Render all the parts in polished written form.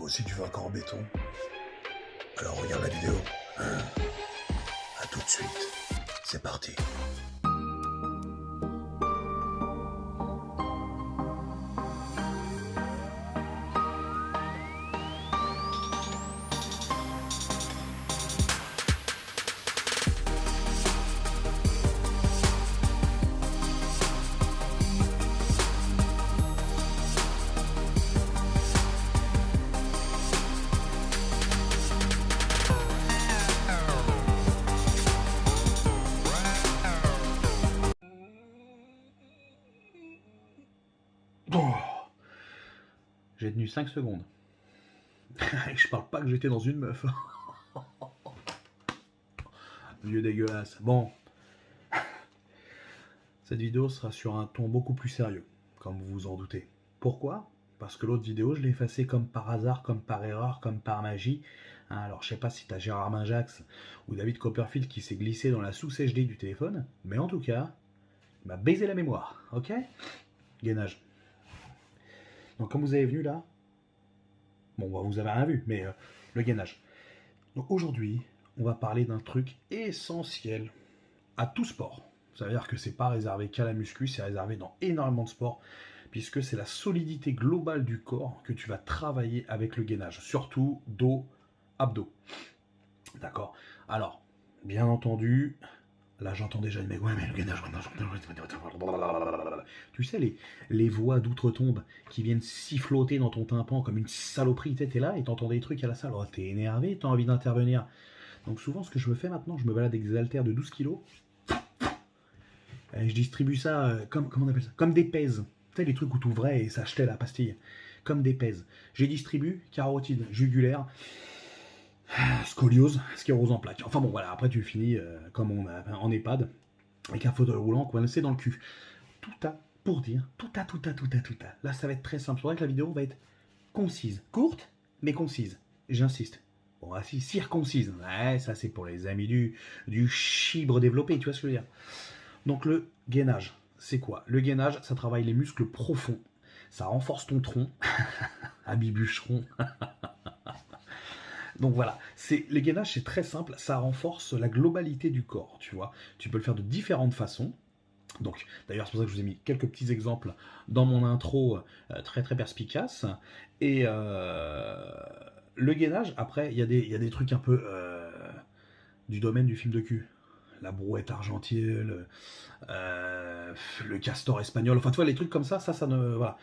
aussi tu veux un corps en béton? Alors regarde la vidéo. À tout de suite. C'est parti. Oh, j'ai tenu 5 secondes. Je parle pas que j'étais dans une meuf. Vieux dégueulasse. Bon. Cette vidéo sera sur un ton beaucoup plus sérieux, comme vous vous en doutez. Pourquoi? Parce que l'autre vidéo, je l'ai effacée comme par hasard, comme par erreur, comme par magie. Alors, je sais pas si t'as Gérard Minjax ou David Copperfield qui s'est glissé dans la sous-HD du téléphone, mais en tout cas, il m'a baisé la mémoire, ok? Gainage. Donc comme vous avez vu là, bon bah, vous avez rien vu, mais le gainage. Donc aujourd'hui, on va parler d'un truc essentiel à tout sport. Ça veut dire que c'est pas réservé qu'à la muscu, c'est réservé dans énormément de sports, puisque c'est la solidité globale du corps que tu vas travailler avec le gainage, surtout dos, abdos. D'accord? Alors, bien entendu, là j'entends déjà les mecs, ouais mais le gainage, tu sais les voix d'outre-tombe qui viennent siffloter dans ton tympan comme une saloperie, t'es là et t'entends des trucs à la salle, oh, t'es énervé, t'as envie d'intervenir. Donc souvent ce que je me fais maintenant, je me balade avec des haltères de 12 kilos, et je distribue ça comme, comment on appelle ça, comme des pèses. Tu sais les trucs où t'ouvrais et ça achetait la pastille, comme des pèses. J'ai distribué carotide jugulaire, scoliose, sclérose en plaques. Enfin bon voilà, après tu finis comme on a en EHPAD, avec un fauteuil roulant coincé dans le cul. Tout à pour dire, tout à. Là ça va être très simple, c'est vrai que la vidéo va être concise, courte, mais concise. J'insiste. Bon, assis, circoncise. Ouais, ça c'est pour les amis du chibre développé, tu vois ce que je veux dire. Donc le gainage, c'est quoi? Le gainage, ça travaille les muscles profonds. Ça renforce ton tronc. Habit bûcheron. Donc voilà, le gainage c'est très simple, ça renforce la globalité du corps, tu vois. Tu peux le faire de différentes façons. Donc, d'ailleurs, c'est pour ça que je vous ai mis quelques petits exemples dans mon intro très perspicace. Et le gainage, après, il y a des trucs un peu du domaine du film de cul. La brouette argentielle, le castor espagnol, enfin, tu vois, les trucs comme ça, ça ne... Voilà.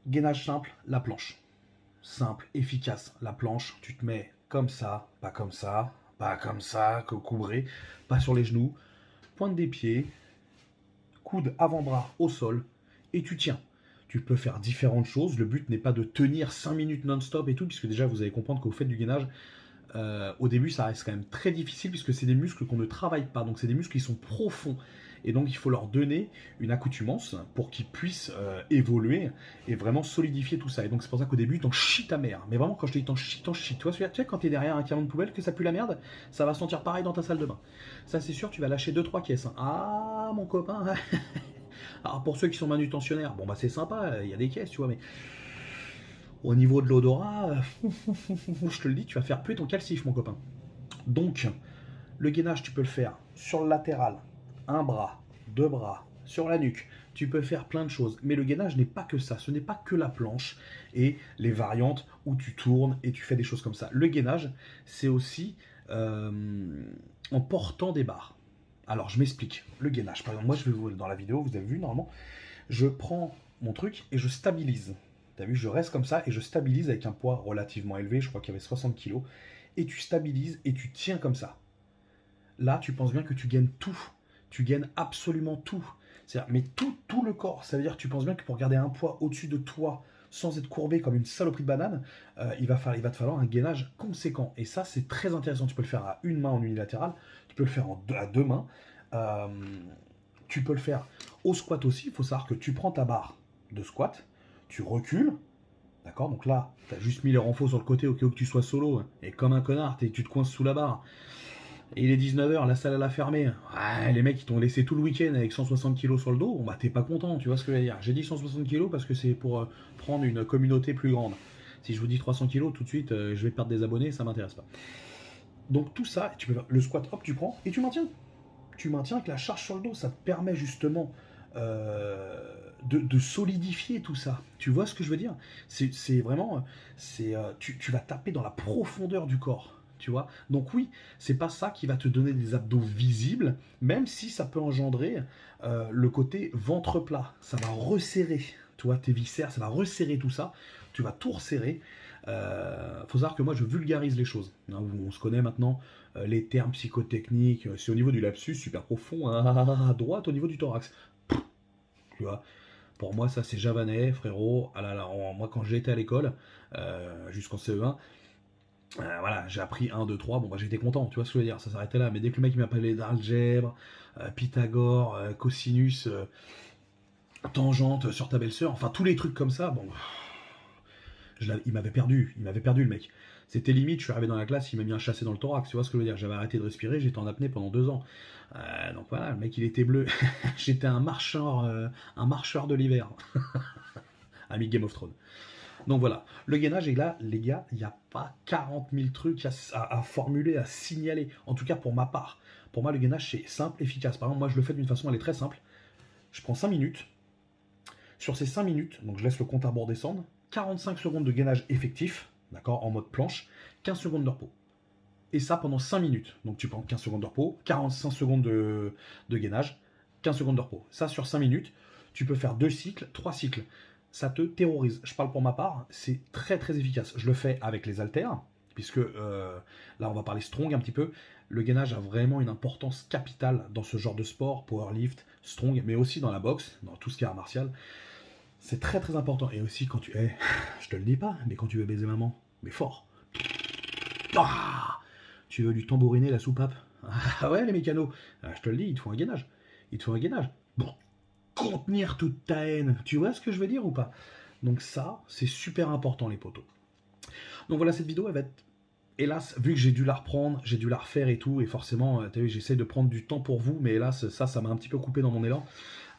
Gainage simple, la planche. Simple, efficace, la planche, tu te mets comme ça, pas comme ça, couvré, pas sur les genoux, pointe des pieds, coude avant-bras au sol, et tu tiens. Tu peux faire différentes choses, le but n'est pas de tenir 5 minutes non-stop et tout, puisque déjà vous allez comprendre qu'au fait du gainage, au début ça reste quand même très difficile, puisque c'est des muscles qu'on ne travaille pas, donc c'est des muscles qui sont profonds, et donc il faut leur donner une accoutumance pour qu'ils puissent évoluer et vraiment solidifier tout ça. Et donc c'est pour ça qu'au début t'en chies ta mère, mais vraiment quand je te dis t'en chies, tu vois, tu sais quand t'es derrière un camion de poubelle que ça pue la merde, ça va sentir pareil dans ta salle de bain. Ça c'est sûr, tu vas lâcher 2-3 caisses, hein. Ah mon copain. Alors pour ceux qui sont manutentionnaires, bon bah c'est sympa, il y a des caisses tu vois, mais au niveau de l'odorat, je te le dis, tu vas faire puer ton calcif mon copain. Donc le gainage tu peux le faire sur le latéral, un bras, 2 bras, sur la nuque, tu peux faire plein de choses. Mais le gainage n'est pas que ça, ce n'est pas que la planche et les variantes où tu tournes et tu fais des choses comme ça. Le gainage, c'est aussi en portant des barres. Alors je m'explique, le gainage, par exemple, moi je vais vous, dans la vidéo, vous avez vu normalement, je prends mon truc et je stabilise. T'as vu, je reste comme ça et je stabilise avec un poids relativement élevé, je crois qu'il y avait 60 kg, et tu stabilises et tu tiens comme ça. Là, tu penses bien que tu gaines tout. Tu gagnes absolument tout. C'est-à-dire, mais tout le corps. Ça veut dire que tu penses bien que pour garder un poids au-dessus de toi, sans être courbé comme une saloperie de banane, il va te falloir un gainage conséquent. Et ça, c'est très intéressant. Tu peux le faire à une main en unilatéral, tu peux le faire à 2 mains. Tu peux le faire au squat aussi. Il faut savoir que tu prends ta barre de squat, tu recules, d'accord? Donc là, tu as juste mis les renforts sur le côté au cas où que tu sois solo, et comme un connard, tu te coinces sous la barre. Et il est 19h, la salle elle a fermé. Ouais, les mecs ils t'ont laissé tout le week-end avec 160 kg sur le dos, bon bah t'es pas content, tu vois ce que je veux dire. J'ai dit 160 kg parce que c'est pour prendre une communauté plus grande. Si je vous dis 300 kg, tout de suite, je vais perdre des abonnés, ça m'intéresse pas. Donc tout ça, tu peux faire le squat, hop, tu prends et tu maintiens. Tu maintiens avec la charge sur le dos, ça te permet justement de solidifier tout ça. Tu vois ce que je veux dire? C'est vraiment, tu vas taper dans la profondeur du corps. Tu vois? Donc oui, c'est pas ça qui va te donner des abdos visibles, même si ça peut engendrer le côté ventre plat. Ça va resserrer, tu vois, tes viscères, ça va resserrer tout ça. Tu vas tout resserrer. Faut savoir que moi je vulgarise les choses. Hein, on se connaît maintenant, les termes psychotechniques, c'est au niveau du lapsus super profond, à droite au niveau du thorax. Tu vois, pour moi ça c'est javanais, frérot. Ah là là, moi quand j'étais à l'école, jusqu'en CE1, voilà, j'ai appris 1, 2, 3, bon bah j'étais content, tu vois ce que je veux dire, ça s'arrêtait là. Mais dès que le mec il m'appelait d'algèbre, Pythagore, cosinus, tangente sur ta belle-sœur, enfin tous les trucs comme ça, bon... il m'avait perdu le mec. C'était limite, je suis arrivé dans la classe, il m'a mis un chassé dans le thorax, tu vois ce que je veux dire. J'avais arrêté de respirer, j'étais en apnée pendant 2 ans. Donc voilà, le mec il était bleu. J'étais un marcheur de l'hiver. Ami Game of Thrones. Donc voilà, le gainage est là, les gars, il n'y a pas 40 000 trucs à formuler, à signaler. En tout cas pour ma part. Pour moi le gainage c'est simple, efficace. Par exemple, moi je le fais d'une façon, elle est très simple. Je prends 5 minutes. Sur ces 5 minutes, donc je laisse le compte à bord descendre. 45 secondes de gainage effectif, d'accord, en mode planche, 15 secondes de repos. Et ça pendant 5 minutes. Donc tu prends 15 secondes de repos, 45 secondes de gainage, 15 secondes de repos. Ça sur 5 minutes, tu peux faire 2 cycles, 3 cycles. Ça te terrorise. Je parle pour ma part, c'est très très efficace. Je le fais avec les haltères, puisque là on va parler strong un petit peu. Le gainage a vraiment une importance capitale dans ce genre de sport, powerlift, strong, mais aussi dans la boxe, dans tout ce qui est art martial. C'est très très important. Et aussi quand tu... je te le dis pas, mais quand tu veux baiser maman, mais fort. Ah, tu veux lui tambouriner la soupape. Ah ouais les mécanos. Je te le dis, il te faut un gainage. Il te faut un gainage. Bon, contenir toute ta haine. Tu vois ce que je veux dire ou pas? Donc ça, c'est super important les potos. Donc voilà, cette vidéo, elle va être... Hélas, vu que j'ai dû la reprendre, j'ai dû la refaire et tout, et forcément, t'as vu, j'essaie de prendre du temps pour vous, mais hélas, ça m'a un petit peu coupé dans mon élan.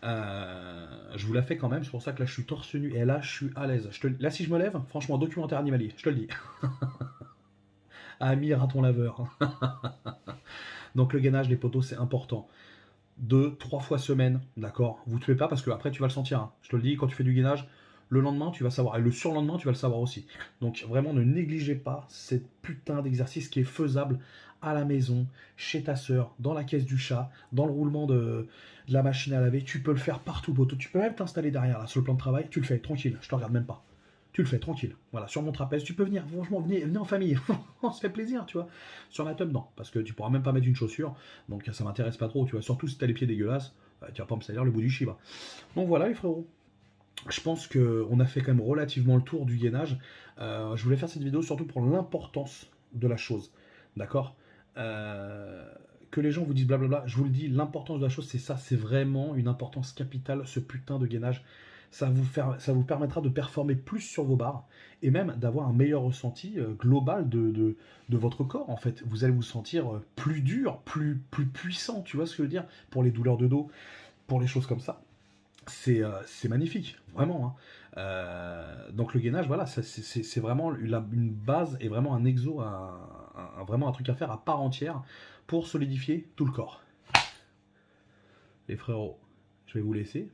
Je vous la fais quand même, c'est pour ça que là je suis torse nu et là je suis à l'aise. Là si je me lève, franchement documentaire animalier, je te le dis. Ami raton laveur. Donc le gainage les potos c'est important. 2-3 fois semaine, d'accord. Vous ne tuez pas parce que après tu vas le sentir. Hein. Je te le dis, quand tu fais du gainage, le lendemain tu vas savoir et le surlendemain tu vas le savoir aussi. Donc vraiment ne négligez pas cette putain d'exercice qui est faisable à la maison, chez ta sœur, dans la caisse du chat, dans le roulement de la machine à laver. Tu peux le faire partout, poteau. Tu peux même t'installer derrière, là, sur le plan de travail. Tu le fais, tranquille. Je te regarde même pas. Tu le fais, tranquille. Voilà, sur mon trapèze. Tu peux venir, franchement, venez en famille. On se fait plaisir, tu vois. Sur la tub, non. Parce que tu pourras même pas mettre une chaussure. Donc, ça m'intéresse pas trop, tu vois. Surtout si t'as les pieds dégueulasses. Tu vas pas me salir le bout du chiba. Donc, voilà, les frérots. Je pense qu'on a fait quand même relativement le tour du gainage. Je voulais faire cette vidéo surtout pour l'importance de la chose. D'accord? Que les gens vous disent blablabla, je vous le dis, l'importance de la chose, c'est ça, c'est vraiment une importance capitale, ce putain de gainage. Ça vous permettra de performer plus sur vos barres et même d'avoir un meilleur ressenti global de votre corps, en fait. Vous allez vous sentir plus dur, plus puissant, tu vois ce que je veux dire, pour les douleurs de dos, pour les choses comme ça. C'est magnifique, vraiment. Hein. Donc le gainage, voilà, c'est vraiment une base et vraiment un exo, vraiment un truc à faire à part entière pour solidifier tout le corps. Les frérots, je vais vous laisser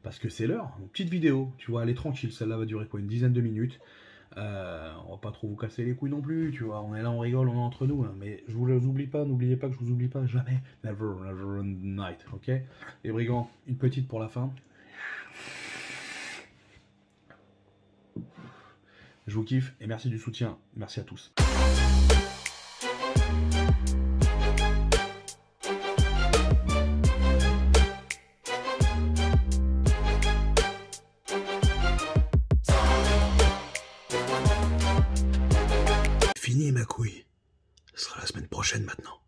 parce que c'est l'heure. Petite vidéo, tu vois, elle est tranquille, celle-là va durer quoi, une dizaine de minutes. On va pas trop vous casser les couilles non plus, tu vois, on est là, on rigole, on est entre nous, hein, mais je vous oublie pas, n'oubliez pas que je vous oublie pas, jamais, never night, ok? Les brigands, une petite pour la fin. Je vous kiffe et merci du soutien, merci à tous. Fini ma couille. Ce sera la semaine prochaine maintenant.